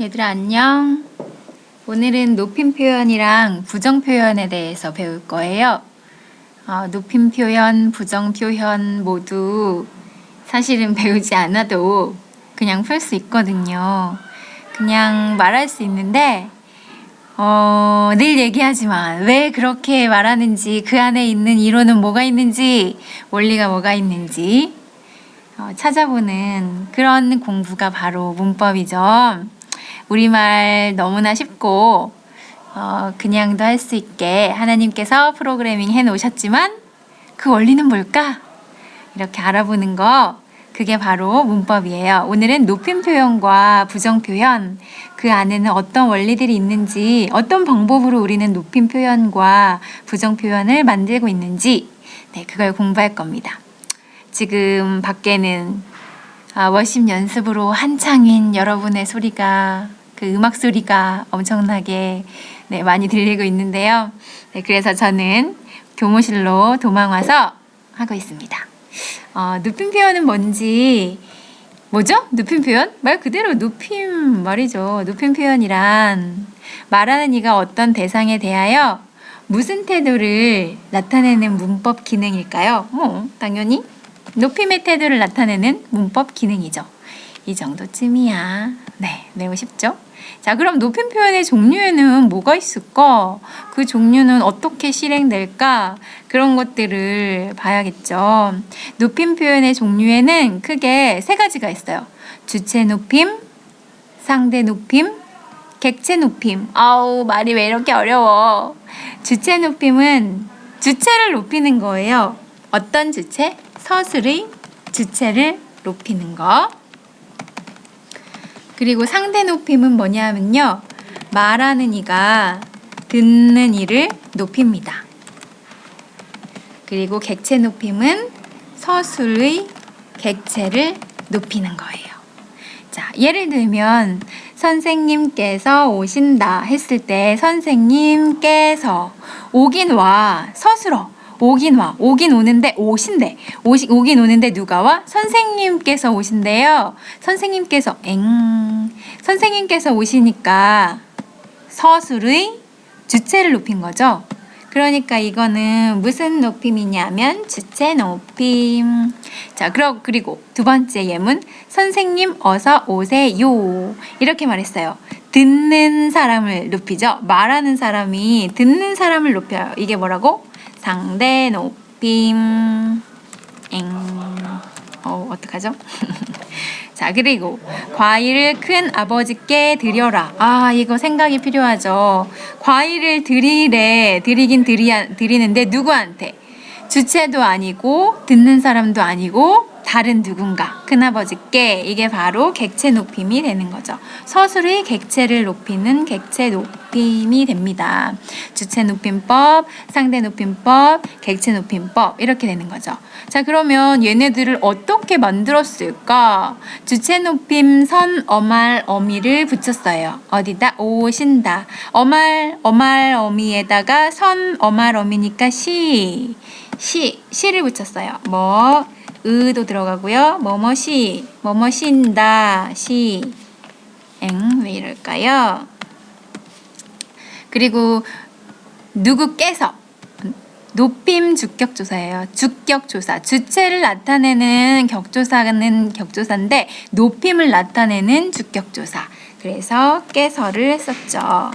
얘들아 안녕. 오늘은 높임 표현이랑 부정 표현에 대해서 배울 거예요. 높임 표현, 부정 표현 모두 사실은 배우지 않아도 그냥 풀 수 있거든요. 그냥 말할 수 있는데 늘 얘기하지만 왜 그렇게 말하는지, 그 안에 있는 이론은 뭐가 있는지, 원리가 뭐가 있는지 찾아보는 그런 공부가 바로 문법이죠. 우리말 너무나 쉽고 그냥도 할 수 있게 하나님께서 프로그래밍 해 놓으셨지만 그 원리는 뭘까? 이렇게 알아보는 거, 그게 바로 문법이에요. 오늘은 높임 표현과 부정 표현, 그 안에는 어떤 원리들이 있는지, 어떤 방법으로 우리는 높임 표현과 부정 표현을 만들고 있는지, 그걸 공부할 겁니다. 지금 밖에는 워십 연습으로 한창인 여러분의 소리가, 그 음악 소리가 엄청나게 많이 들리고 있는데요. 그래서 저는 교무실로 도망와서 하고 있습니다. 높임 표현은 뭐죠? 높임 표현? 말 그대로 높임 말이죠. 높임 표현이란 말하는 이가 어떤 대상에 대하여 무슨 태도를 나타내는 문법 기능일까요? 당연히 높임의 태도를 나타내는 문법 기능이죠. 이 정도쯤이야. 매우 쉽죠? 자, 그럼 높임 표현의 종류에는 뭐가 있을까? 그 종류는 어떻게 실행될까? 그런 것들을 봐야겠죠. 높임 표현의 종류에는 크게 세 가지가 있어요. 주체 높임, 상대 높임, 객체 높임. 말이 왜 이렇게 어려워? 주체 높임은 주체를 높이는 거예요. 어떤 주체? 서술의 주체를 높이는 거. 그리고 상대 높임은 뭐냐면요, 말하는 이가 듣는 이를 높입니다. 그리고 객체 높임은 서술의 객체를 높이는 거예요. 자, 예를 들면 선생님께서 오신다 했을 때 선생님께서 오긴 와, 서술어. 오긴 와. 오긴 오는데 오신대. 오긴 오는데 누가 와? 선생님께서 오신대요. 선생님께서 선생님께서 오시니까 서술의 주체를 높인 거죠. 그러니까 이거는 무슨 높임이냐면 주체 높임. 자, 그리고 두 번째 예문, 선생님 어서 오세요. 이렇게 말했어요. 듣는 사람을 높이죠. 말하는 사람이 듣는 사람을 높여요. 이게 뭐라고? 상대 높임. 어떡하죠? 자, 그리고 과일을 큰 아버지께 드려라. 이거 생각이 필요하죠. 과일을 드리는데 누구한테? 주체도 아니고 듣는 사람도 아니고 다른 누군가, 큰아버지께. 이게 바로 객체 높임이 되는 거죠. 서술의 객체를 높이는 객체 높임이 됩니다. 주체 높임법, 상대 높임법, 객체 높임법, 이렇게 되는 거죠. 자, 그러면 얘네들을 어떻게 만들었을까? 주체 높임 선, 어말, 어미를 붙였어요. 어디다? 오신다. 어말, 어미에다가 선, 어말, 어미니까 시를 붙였어요. 의도 들어가고요. 뭐뭐신다. 왜 이럴까요? 그리고 누구께서, 높임 주격조사예요. 주격조사. 주체를 나타내는 격조사는 격조사인데 높임을 나타내는 주격조사. 그래서 깨서를 썼죠.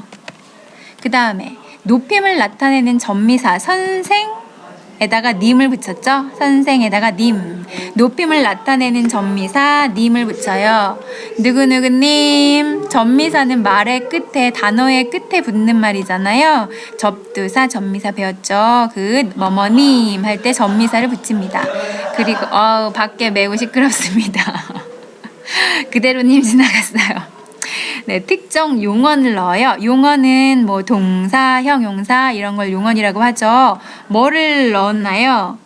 그 다음에 높임을 나타내는 전미사 선생에다가 님을 붙였죠. 선생에다가 님. 높임을 나타내는 전미사 님을 붙여요. 누구누구님. 전미사는 말의 끝에, 단어의 끝에 붙는 말이잖아요. 접두사, 전미사 배웠죠. 그 뭐뭐님 할 때 전미사를 붙입니다. 그리고 밖에 매우 시끄럽습니다. 그대로님 지나갔어요. 특정 용언을 넣어요. 용언은 동사, 형용사 이런 걸 용언이라고 하죠. 뭐를 넣었나요?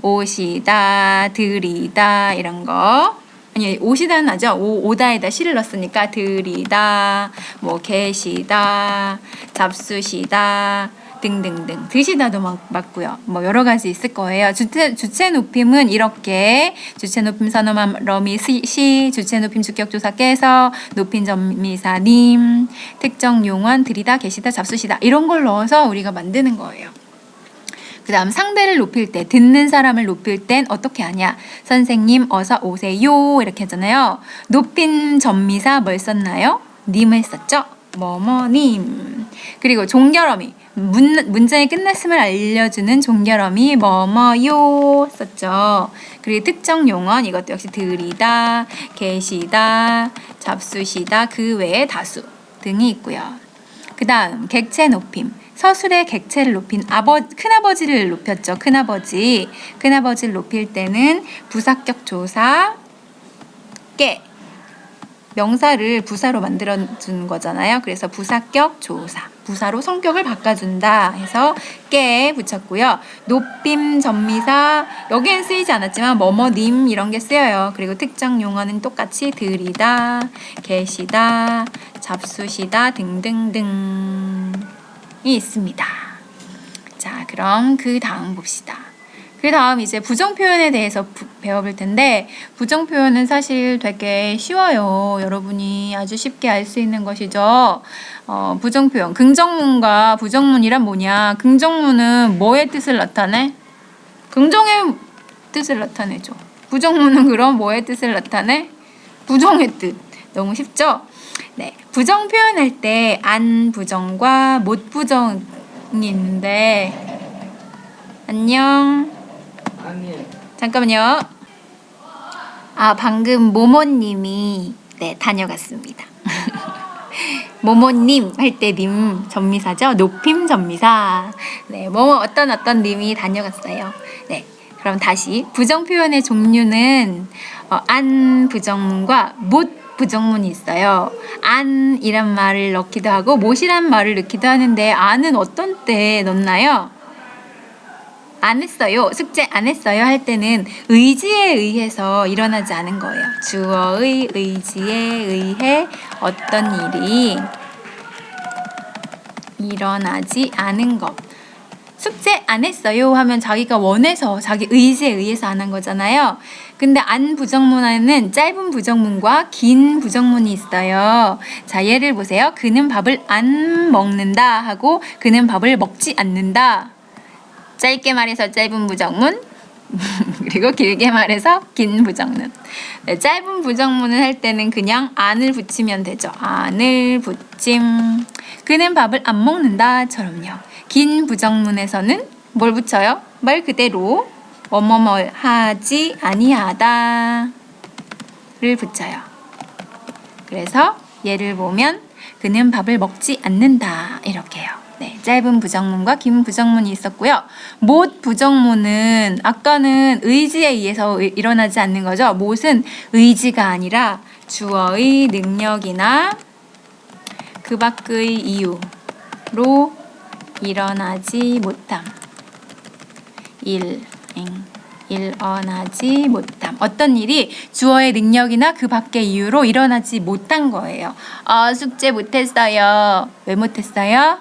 오시다, 드리다 이런 거. 아니, 오시다는 하죠. 오다에다 시를 넣었으니까 드리다, 계시다, 잡수시다 등등등. 드시다도 맞고요. 뭐 여러 가지 있을 거예요. 주체 높임은 이렇게 주체 높임 선어만 러미 시 주체 높임 주격조사 깨서 높임 전미사 님 특정 용언 들이다 계시다 잡수시다 이런 걸 넣어서 우리가 만드는 거예요. 그 다음 상대를 높일 때 듣는 사람을 높일 땐 어떻게 하냐. 선생님 어서 오세요 이렇게 하잖아요. 높임 전미사 뭘 썼나요? 님을 썼죠. 뭐뭐님. 그리고 종결어미 문장이 끝났음을 알려주는 종결어미 뭐뭐요 썼죠. 그리고 특정 용언 이것도 역시 들이다 계시다 잡수시다 그 외에 다수 등이 있고요. 그 다음 객체 높임. 서술의 객체를 높인 큰아버지를 높였죠. 큰아버지를 높일 때는 부사격 조사 깨 명사를 부사로 만들어준 거잖아요. 그래서 부사격 조사 부사로 성격을 바꿔준다 해서 깨 붙였고요. 높임 전미사 여기엔 쓰이지 않았지만 뭐뭐님 이런 게 쓰여요. 그리고 특정 용어는 똑같이 들이다 계시다 잡수시다 등등등이 있습니다. 자, 그럼 그 다음 봅시다. 그 다음 이제 부정표현에 대해서 배워볼 텐데 부정표현은 사실 되게 쉬워요. 여러분이 아주 쉽게 알 수 있는 것이죠. 부정표현, 긍정문과 부정문이란 뭐냐. 긍정문은 뭐의 뜻을 나타내? 긍정의 뜻을 나타내죠. 부정문은 그럼 뭐의 뜻을 나타내? 부정의 뜻. 너무 쉽죠? 네, 부정 표현할 때 안 부정과 못 부정이 있는데 안녕. 잠깐만요. 방금 모모님이 다녀갔습니다. 모모님 할 때 님 전미사죠. 높임 전미사. 네, 어떤 님이 다녀갔어요. 네, 그럼 다시 부정 표현의 종류는 안 부정문과 못 부정문이 있어요. 안이란 말을 넣기도 하고 못이란 말을 넣기도 하는데 안은 어떤 때 넣나요? 안 했어요. 숙제 안 했어요 할 때는 의지에 의해서 일어나지 않은 거예요. 주어의 의지에 의해 어떤 일이 일어나지 않은 것. 숙제 안 했어요 하면 자기가 원해서 자기 의지에 의해서 안 한 거잖아요. 근데 안 부정문에는 짧은 부정문과 긴 부정문이 있어요. 자, 예를 보세요. 그는 밥을 안 먹는다 하고 그는 밥을 먹지 않는다. 짧게 말해서 짧은 부정문 그리고 길게 말해서 긴 부정문. 네, 짧은 부정문을 할 때는 그냥 안을 붙이면 되죠. 안을 붙임. 그는 밥을 안 먹는다처럼요. 긴 부정문에서는 뭘 붙여요? 말 그대로 뭐뭐뭘 하지 아니하다를 붙여요. 그래서 예를 보면 그는 밥을 먹지 않는다 이렇게 해요. 네, 짧은 부정문과 긴 부정문이 있었고요. 못 부정문은 아까는 의지에 의해서 일어나지 않는 거죠. 못은 의지가 아니라 주어의 능력이나 그 밖의 이유로 일어나지 못함. 일어나지 못함. 어떤 일이 주어의 능력이나 그 밖의 이유로 일어나지 못한 거예요. 숙제 못했어요. 왜 못했어요?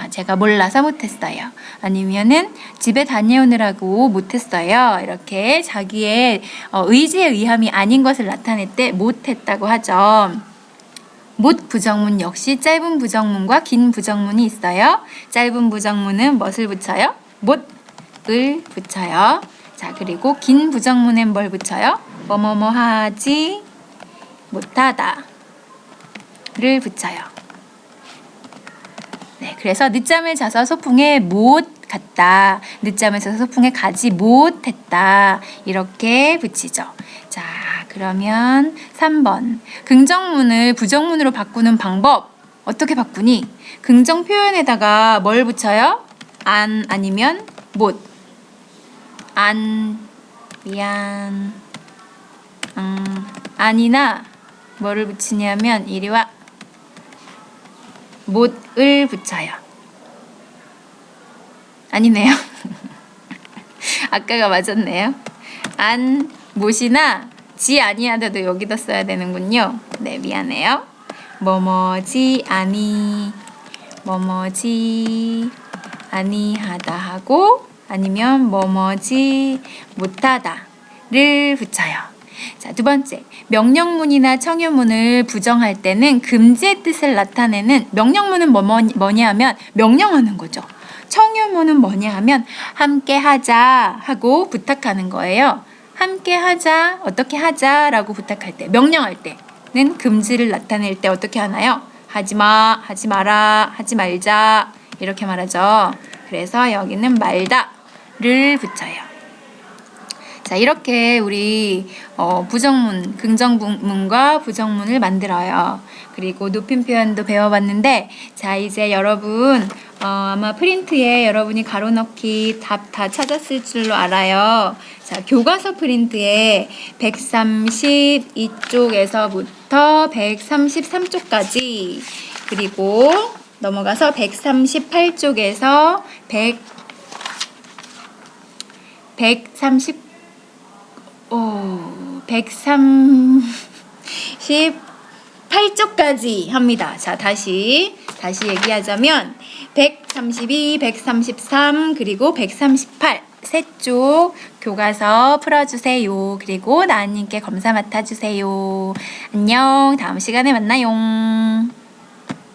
제가 몰라서 못했어요. 아니면은 집에 다녀오느라고 못했어요. 이렇게 자기의 의지에 의함이 아닌 것을 나타낼 때 못했다고 하죠. 못 부정문 역시 짧은 부정문과 긴 부정문이 있어요. 짧은 부정문은 무엇을 붙여요? 못을 붙여요. 자, 그리고 긴 부정문엔 뭘 붙여요? 뭐뭐뭐 하지 못하다를 붙여요. 네, 그래서 늦잠을 자서 소풍에 못 갔다. 늦잠을 자서 소풍에 가지 못했다. 이렇게 붙이죠. 자, 그러면 3번. 긍정문을 부정문으로 바꾸는 방법. 어떻게 바꾸니? 긍정 표현에다가 뭘 붙여요? 안 아니면 못. 안, 미안, 아니나 뭐를 붙이냐면 이리 와. 못을 붙여요. 아니네요. 아까가 맞았네요. 안, 못이나 지 아니하다도 여기다 써야 되는군요. 네, 미안해요. 뭐뭐지 아니, 뭐뭐지 아니하다 하고 아니면 뭐뭐지 못하다를 붙여요. 자, 두 번째, 명령문이나 청유문을 부정할 때는 금지의 뜻을 나타내는 명령문은 뭐냐 하면 명령하는 거죠. 청유문은 뭐냐 하면 함께 하자 하고 부탁하는 거예요. 함께 하자, 어떻게 하자 라고 부탁할 때, 명령할 때는 금지를 나타낼 때 어떻게 하나요? 하지 마, 하지 마라, 하지 말자 이렇게 말하죠. 그래서 여기는 말다를 붙여요. 자, 이렇게 우리 부정문, 긍정문과 부정문을 만들어요. 그리고 높임 표현도 배워봤는데, 자, 이제 여러분 아마 프린트에 여러분이 가로 넣기 답 다 찾았을 줄로 알아요. 자, 교과서 프린트에 132쪽에서부터 133쪽까지 그리고 넘어가서 138쪽에서 138쪽까지 합니다. 자, 다시 얘기하자면 132, 133 그리고 138 세 쪽 교과서 풀어주세요. 그리고 나은님께 검사 맡아주세요. 안녕. 다음 시간에 만나요.